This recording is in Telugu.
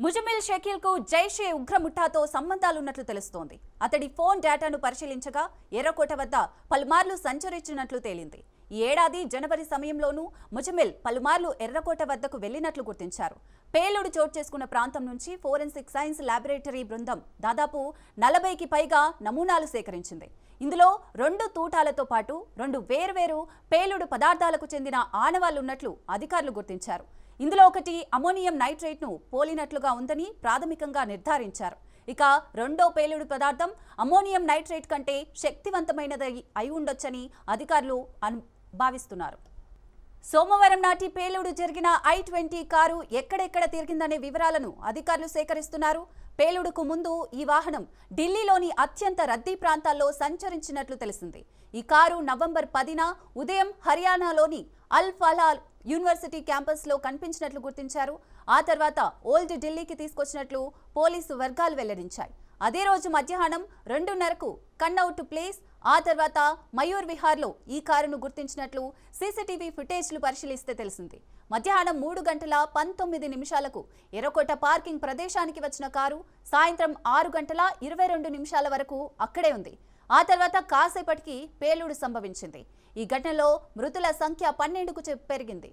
ముజమిల్ షకీల్ కు జైషే ఉగ్రముఠాతో సంబంధాలున్నట్లు తెలుస్తోంది. అతడి ఫోన్ డేటాను పరిశీలించగా ఎర్రకోట వద్ద పలుమార్లు సంచరించినట్లు తేలింది. ఈ ఏడాది జనవరి సమయంలోనూ ముజమిల్ పలుమార్లు ఎర్రకోట వద్దకు వెళ్లినట్లు గుర్తించారు. పేలుడు చోటు చేసుకున్న ప్రాంతం నుంచి ఫోరెన్సిక్ సైన్స్ ల్యాబొరేటరీ బృందం దాదాపు 40కి పైగా నమూనాలు సేకరించింది. ఇందులో 2 తూటాలతో పాటు 2 వేర్వేరు పేలుడు పదార్థాలకు చెందిన ఆనవాళ్లున్నట్లు అధికారులు గుర్తించారు. ఇందులో ఒకటి అమోనియం నైట్రేట్ను పోలినట్లుగా ఉందని ప్రాథమికంగా నిర్ధారించారు. ఇక రెండో పేలుడు పదార్థం అమోనియం నైట్రేట్ కంటే శక్తివంతమైనది అయి ఉండొచ్చని అధికారులు భావిస్తున్నారు. సోమవారం నాటి పేలుడు జరిగిన i20 కారు ఎక్కడెక్కడ తిరిగిందనే వివరాలను అధికారులు సేకరిస్తున్నారు. పేలుడుకు ముందు ఈ వాహనం ఢిల్లీలోని అత్యంత రద్దీ ప్రాంతాల్లో సంచరించినట్లు తెలిసింది. ఈ కారు నవంబర్ 10న ఉదయం హర్యానాలోని అల్ ఫలాల్ యూనివర్సిటీ క్యాంపస్లో కనిపించినట్లు గుర్తించారు. ఆ తర్వాత ఓల్డ్ ఢిల్లీకి తీసుకొచ్చినట్లు పోలీసు వర్గాలు వెల్లడించాయి. అదే రోజు మధ్యాహ్నం 2:30కు కన్అవుట్ ప్లేస్, ఆ తర్వాత మయూర్ విహార్లో ఈ కారును గుర్తించినట్లు సీసీటీవీ ఫుటేజ్లు పరిశీలిస్తే తెలిసింది. మధ్యాహ్నం 3:19 ఎర్రకోట పార్కింగ్ ప్రదేశానికి వచ్చిన కారు సాయంత్రం 6:22 వరకు అక్కడే ఉంది. ఆ తర్వాత కాసేపటికి పేలుడు సంభవించింది. ఈ ఘటనలో మృతుల సంఖ్య 12కు పెరిగింది.